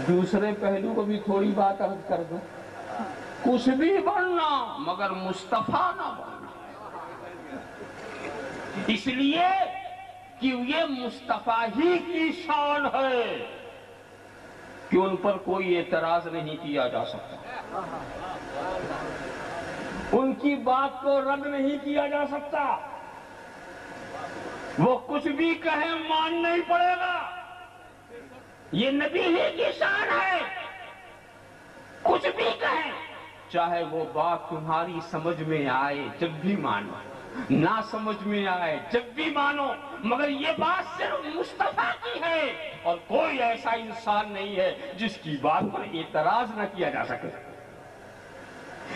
دوسرے پہلو کو بھی تھوڑی بات عرض کر دوں، کچھ بھی بننا مگر مصطفیٰ نہ بننا، اس لیے کہ یہ مصطفیٰ ہی کی شان ہے کہ ان پر کوئی اعتراض نہیں کیا جا سکتا، ان کی بات کو رد نہیں کیا جا سکتا، وہ کچھ بھی کہیں ماننا ہی پڑے گا، یہ نبی ہی کی شان ہے، کچھ بھی کہیں چاہے وہ بات تمہاری سمجھ میں آئے جب بھی مانو، نہ سمجھ میں آئے جب بھی مانو، مگر یہ بات صرف مصطفیٰ کی ہے، اور کوئی ایسا انسان نہیں ہے جس کی بات پر اعتراض نہ کیا جا سکے،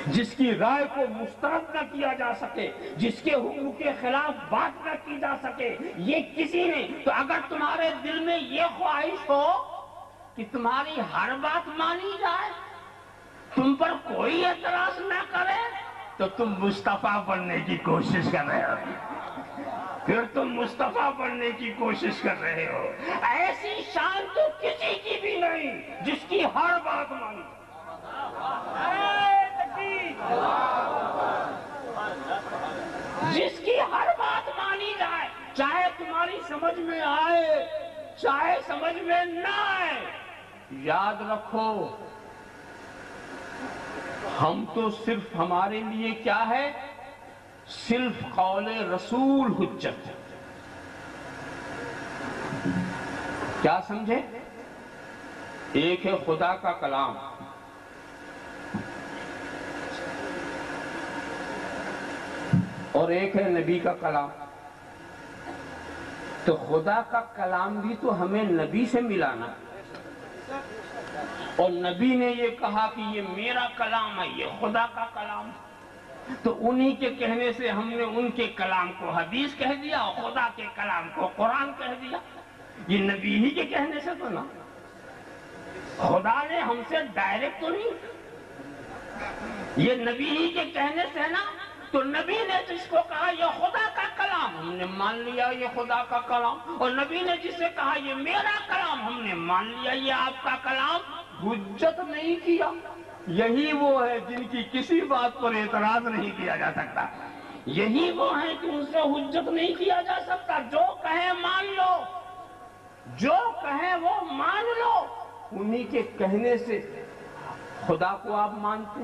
جس کی رائے کو مسترد نہ کیا جا سکے، جس کے حکم کے خلاف بات نہ کی جا سکے، یہ کسی نے۔ تو اگر تمہارے دل میں یہ خواہش ہو کہ تمہاری ہر بات مانی جائے، تم پر کوئی اعتراض نہ کرے، تو تم مصطفیٰ بننے کی کوشش کر رہے ہو، پھر تم مصطفیٰ بننے کی کوشش کر رہے ہو۔ ایسی شان تو کسی کی بھی نہیں جس کی ہر بات مانی، جس کی ہر بات مانی جائے، چاہے تمہاری سمجھ میں آئے چاہے سمجھ میں نہ آئے۔ یاد رکھو، ہم تو صرف ہمارے لیے کیا ہے، صرف قول رسول حجت ہے۔ کیا سمجھے؟ ایک ہے خدا کا کلام، اور ایک ہے نبی کا کلام۔ تو خدا کا کلام بھی تو ہمیں نبی سے ملانا، اور نبی نے یہ کہا کہ یہ میرا کلام ہے، یہ خدا کا کلام، تو انہی کے کہنے سے ہم نے ان کے کلام کو حدیث کہہ دیا، خدا کے کلام کو قرآن کہہ دیا۔ یہ نبی ہی کے کہنے سے تو نا، خدا نے ہم سے ڈائریکٹ تو نہیں، یہ نبی ہی کے کہنے سے نا۔ تو نبی نے جس کو کہا یہ خدا کا کلام، ہم نے مان لیا یہ خدا کا کلام، اور نبی نے جسے کہا یہ میرا کلام، ہم نے مان لیا یہ آپ کا کلام۔ حجت نہیں کیا، یہی وہ ہے جن کی کسی بات پر اعتراض نہیں کیا جا سکتا، یہی وہ ہیں کہ ان سے حجت نہیں کیا جا سکتا۔ جو کہیں مان لو، جو کہیں وہ مان لو، انہی کے کہنے سے۔ خدا کو آپ مانتے،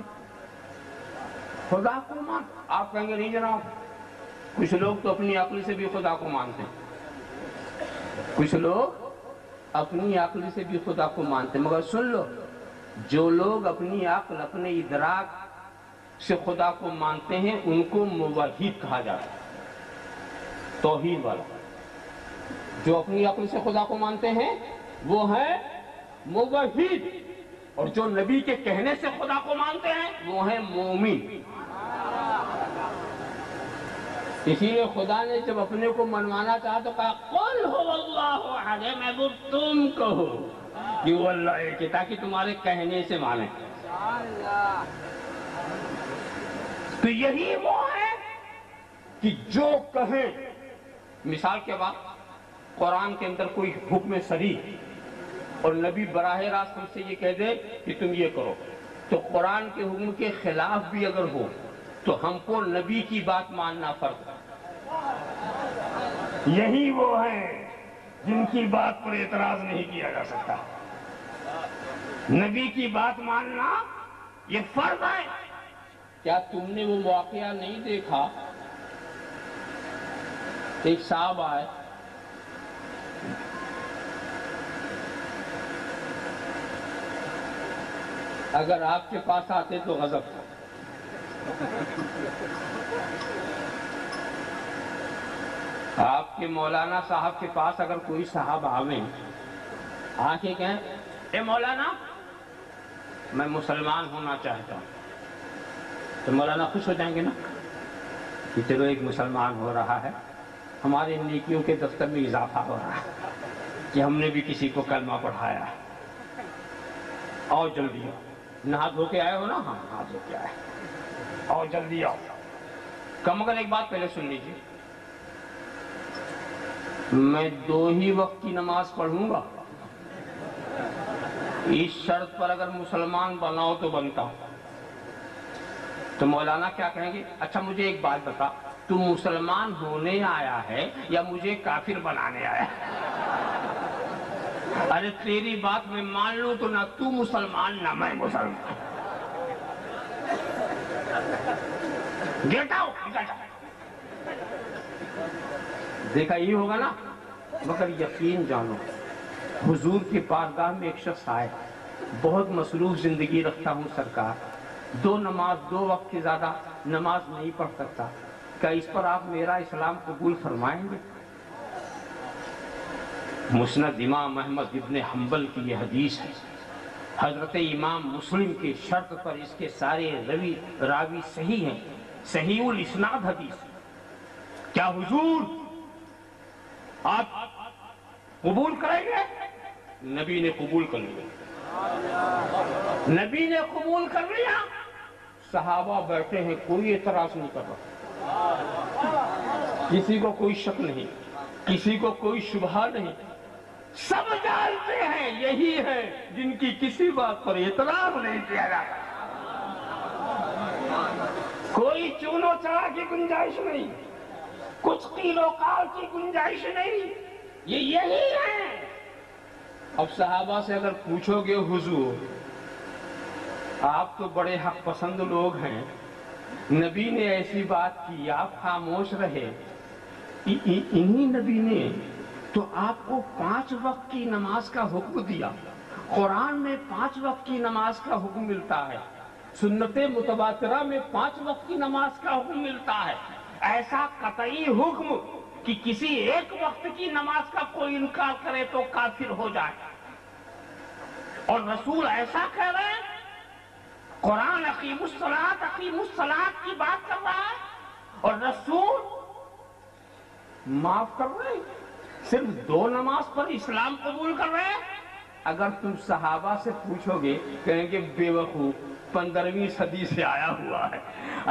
خدا کو مان، آپ کہیں گے نہیں جناب، کچھ لوگ تو اپنی عقل سے بھی خدا کو مانتے ہیں، کچھ لوگ اپنی عقل سے بھی خدا کو مانتے ہیں، مگر سن لو، جو لوگ اپنی عقل اپنے ادراک سے خدا کو مانتے ہیں ان کو موحد کہا جاتا ہے، توحید والا۔ جو اپنی عقل سے خدا کو مانتے ہیں وہ ہیں موحد، اور جو نبی کے کہنے سے خدا کو مانتے ہیں وہ ہیں مومن۔ اسی لیے خدا نے جب اپنے کو منوانا چاہا تو کہا قل هو اللہ احد، محبوب تم کہو کہ وہ اللہ ایک ہے، تاکہ تمہارے کہنے سے مانیں۔ تو یہی وہ ہے کہ جو کہیں، مثال کے بعد قرآن کے اندر کوئی حکم صریح اور نبی براہ راست ہم سے یہ کہہ دے کہ تم یہ کرو، تو قرآن کے حکم کے خلاف بھی اگر ہو تو ہم کو نبی کی بات ماننا فرض ہے۔ یہی وہ ہیں جن کی بات پر اعتراض نہیں کیا جا سکتا، نبی کی بات ماننا یہ فرض ہے۔ کیا تم نے وہ واقعہ نہیں دیکھا، ایک صاحب آئے، اگر آپ کے پاس آتے تو غضب تھا، آپ کے مولانا صاحب کے پاس اگر کوئی صاحب آویں، آ کے کہیں اے مولانا میں مسلمان ہونا چاہتا ہوں، تو مولانا خوش ہو جائیں گے نا کہ چلو ایک مسلمان ہو رہا ہے، ہمارے نیکیوں کے دفتر میں اضافہ ہو رہا ہے کہ ہم نے بھی کسی کو کلمہ پڑھایا۔ آؤ جلدی آؤ، نہا دھو کے آئے ہو نا؟ ہاں نہا دھو کے آئے، آؤ جلدی آؤ۔ کم مگر ایک بات پہلے سن لیجیے، میں 2 ہی وقت کی نماز پڑھوں گا، اس شرط پر اگر مسلمان بناؤ تو بنتا ہوں۔ تو مولانا کیا کہیں گے؟ اچھا مجھے ایک بات بتا، تو مسلمان ہونے آیا ہے یا مجھے کافر بنانے آیا ہے؟ ارے تیری بات میں مان لوں تو نہ تو مسلمان نہ میں مسلمان۔ Get out. دیکھا یہ ہوگا نا، مگر یقین جانو حضور کی بارگاہ میں ایک شخص آئے، بہت مصروف زندگی رکھتا ہوں سرکار، 2 نماز 2 وقت کی زیادہ نماز نہیں پڑھ سکتا، کیا اس پر آپ میرا اسلام قبول فرمائیں گے؟ مسند امام احمد ابن حنبل کی یہ حدیث ہے، حضرت امام مسلم کی شرط پر اس کے سارے راوی صحیح ہیں، صحیح الاسناد حدیث۔ کیا حضور آپ قبول کریں گے؟ نبی نے قبول کر لیا، نبی نے قبول کر لیا، صحابہ بیٹھے ہیں، کوئی اعتراض نہیں کر رہا، کسی کو کوئی شک نہیں، کسی کو کوئی شبہ نہیں، سب جانتے ہیں یہی ہے جن کی کسی بات پر اعتراض نہیں کیا جاتا، کوئی چونو چڑا کی گنجائش نہیں، کچھ قیل و قال کی گنجائش نہیں، یہ یہی ہے۔ اب صحابہ سے اگر پوچھو گے حضور آپ تو بڑے حق پسند لوگ ہیں، نبی نے ایسی بات کی آپ خاموش رہے، انہی نبی نے تو آپ کو 5 وقت کی نماز کا حکم دیا، قرآن میں 5 وقت کی نماز کا حکم ملتا ہے، سنت متواترہ میں 5 وقت کی نماز کا حکم ملتا ہے، ایسا قطعی حکم کہ کسی ایک وقت کی نماز کا کوئی انکار کرے تو کافر ہو جائے، اور رسول ایسا کہہ رہے ہیں، قرآن اقیم الصلاۃ کی بات کر رہا ہے اور رسول معاف کر رہے ہیں، صرف 2 نماز پر اسلام قبول کر رہے ہیں۔ اگر تم صحابہ سے پوچھو گے کہیں گے بے وقوف 15ویں صدی سے آیا ہوا ہے،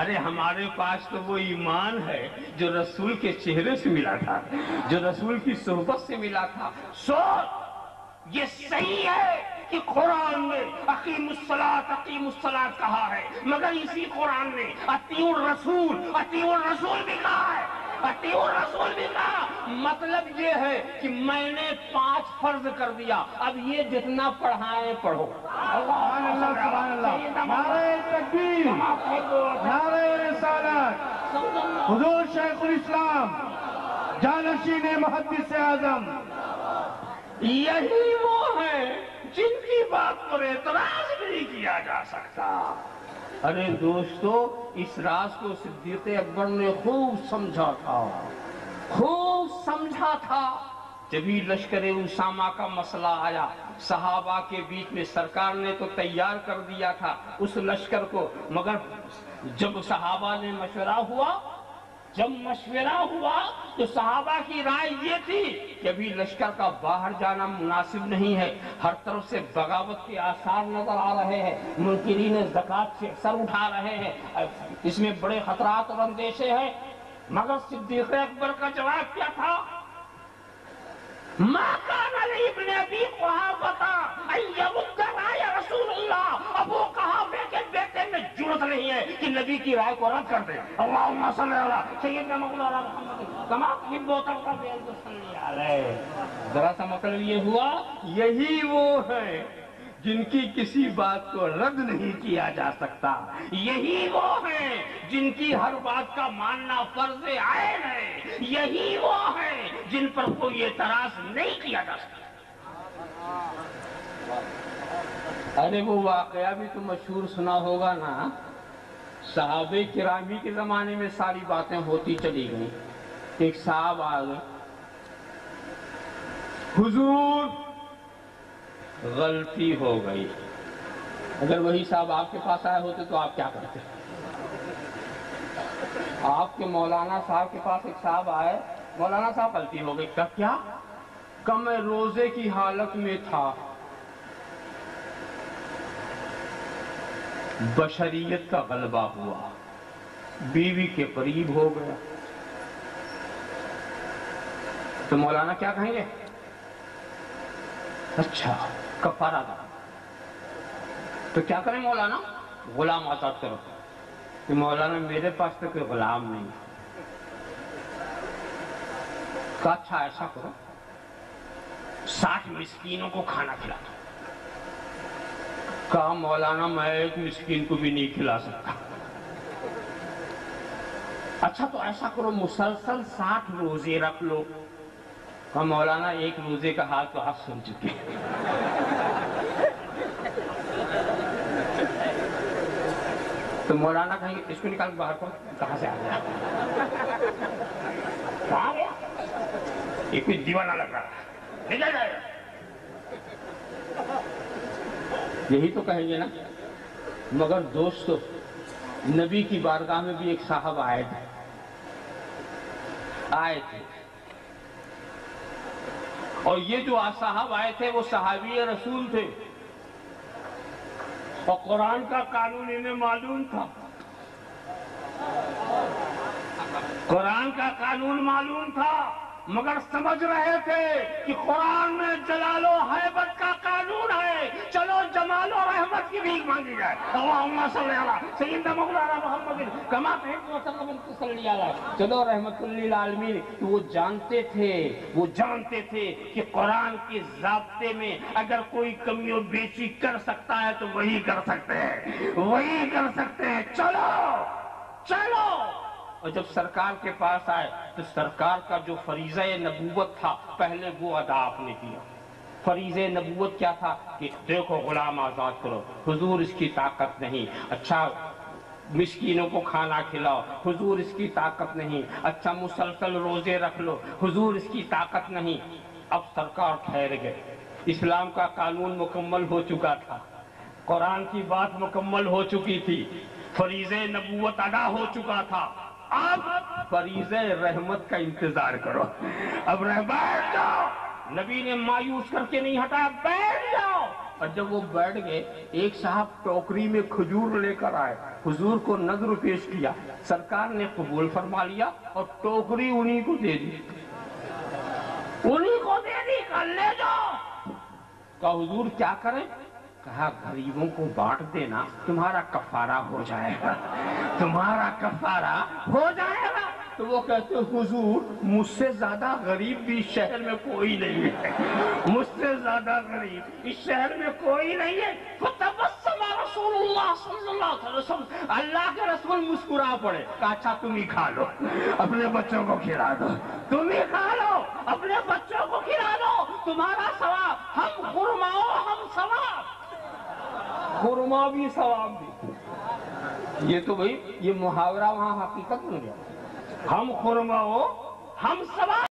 ارے ہمارے پاس تو وہ ایمان ہے جو رسول کے چہرے سے ملا تھا، جو رسول کی صحبت سے ملا تھا۔ یہ صحیح ہے کہ قرآن میں اقیم الصلاۃ کہا ہے، مگر اسی قرآن نے اطیعوا الرسول بھی کہا ہے، اطیعوا الرسول بھی کہا، مطلب یہ ہے کہ میں نے 5 فرض کر دیا، اب یہ جتنا پڑھائیں پڑھو۔ سبحان اللہ سبحان اللہ، نعرہ تکبیر، نعرہ رسالت، حضور شیخ الاسلام جانشین محدث اعظم، یہی وہ ہیں جن کی بات پر اعتراض نہیں کیا جا سکتا۔ ارے دوستو اس راز کو صدیق اکبر نے خوب سمجھا تھا، جبھی لشکر اسامہ کا مسئلہ آیا، صحابہ کے بیچ میں سرکار نے تو تیار کر دیا تھا اس لشکر کو، مگر جب صحابہ نے مشورہ ہوا تو صحابہ کی رائے یہ تھی کہ ابھی لشکر کا باہر جانا مناسب نہیں ہے، ہر طرف سے بغاوت کے آثار نظر آ رہے ہیں، منکرین زکوٰۃ سے سر اٹھا رہے ہیں، اس میں بڑے خطرات اور اندیشے ہیں، مگر صدیق اکبر کا جواب کیا تھا؟ ما کان لابن ابی قحافہ ان یرد رأی رسول اللہ، ابو قحافہ کے بیٹے میں جرأت نہیں ہے کہ نبی کی رائے کو رد کر دے۔ اللہم صلی علی سیدنا مولانا محمد کما تحب وترضى صلی علیہ۔ ذرا سا مطلب یہ ہوا یہی وہ ہے جن کی کسی بات کو رد نہیں کیا جا سکتا، یہی وہ ہیں جن کی ہر بات کا ماننا فرض عین ہے، یہی وہ ہیں جن پر کوئی اعتراض نہیں کیا جا سکتا۔ ارے وہ واقعہ بھی تو مشہور سنا ہوگا نا، صحابہ کرامی کے زمانے میں ساری باتیں ہوتی چلی گئیں، ایک صاحب آ گئے، حضور غلطی ہو گئی۔ اگر وہی صاحب آپ کے پاس آئے ہوتے تو آپ کیا کرتے؟ آپ کے مولانا صاحب کے پاس ایک صاحب آئے، مولانا صاحب غلطی ہو گئی، کیا؟ کہ میں روزے کی حالت میں تھا، بشریت کا غلبہ ہوا، بیوی کے قریب ہو گیا، تو مولانا کیا کہیں گے؟ اچھا کفارہ دا، تو کیا کریں مولانا؟ غلام آزاد کرو. کہ مولانا میرے پاس تو کوئی غلام نہیں. کہا اچھا ایسا کرو 60 مسکینوں کو کھانا کھلا دو. کہا مولانا میں ایک مسکین کو بھی نہیں کھلا سکتا. اچھا تو ایسا کرو مسلسل 60 روزے رکھ لو. کہا مولانا ایک روزے کا حال تو آپ سن چکے. تو مولانا کہیں گے اس کو نکال کے باہر کرو. کہاں سے آ گیا؟ کہاں گیا؟ یہ کوئی دیوانہ لگ رہا ہے. نکل جائے. یہی تو کہیں گے نا. مگر دوستو نبی کی بارگاہ میں بھی ایک صاحب آئے تھے. اور یہ جو صاحب آئے تھے وہ صحابی رسول تھے اور قرآن کا قانون انہیں معلوم تھا. قرآن کا قانون معلوم تھا مگر سمجھ رہے تھے کہ قرآن میں جلال و حیبت کا قانون ہے. چلو جمال و رحمت کی بھیک مانگی جائے. اللہم صلی علی سیدنا مولانا محمد کما تحب وسلم صلی علیہ. چلو رحمت للعالمین. وہ جانتے تھے کہ قرآن کے ضابطے میں اگر کوئی کمی و بیشی کر سکتا ہے تو وہی کر سکتے ہیں. چلو. اور جب سرکار کے پاس آئے تو سرکار کا جو فریضہ نبوت تھا پہلے وہ ادا آپ نے کیا. فریضہ نبوت کیا تھا کہ دیکھو غلام آزاد کرو. حضور اس کی طاقت نہیں. اچھا مسکینوں کو کھانا کھلاؤ. حضور اس کی طاقت نہیں. اچھا مسلسل روزے رکھ لو. حضور اس کی طاقت نہیں. اب سرکار ٹھہر گئے. اسلام کا قانون مکمل ہو چکا تھا. قرآن کی بات مکمل ہو چکی تھی. فریضہ نبوت ادا ہو چکا تھا. اب فریضہ رحمت کا انتظار کرو. اب بیٹھ جاؤ. نبی نے مایوس کر کے نہیں ہٹایا. بیٹھ جاؤ. اور جب وہ بیٹھ گئے ایک صاحب ٹوکری میں کھجور لے کر آئے. حضور کو نذر پیش کیا. سرکار نے قبول فرما لیا اور ٹوکری انہی کو دے دی. کہا لے جاؤ. کہا حضور کیا کریں؟ کہا غریبوں کو بانٹ دینا تمہارا کفارہ ہو جائے گا. تو وہ کہتے حضور مجھ سے زیادہ غریب بھی اس شہر میں کوئی نہیں ہے. مجھ سے زیادہ غریب اس شہر میں کوئی نہیں ہے. فتبسم رسول اللہ صلی اللہ علیہ وسلم. اللہ کے رسول مسکرا پڑے. کہا اچھا تم ہی کھا لو. اپنے بچوں کو کھلا دو. تم ہی کھا لو. اپنے بچوں کو کھلا دو. تمہارا ثواب. ہم خرماؤ ہم ثواب. خرما بھی ثواب بھی. یہ تو بھئی یہ محاورہ وہاں حقیقت بن گیا. ہم خرما ہو ہم ثواب.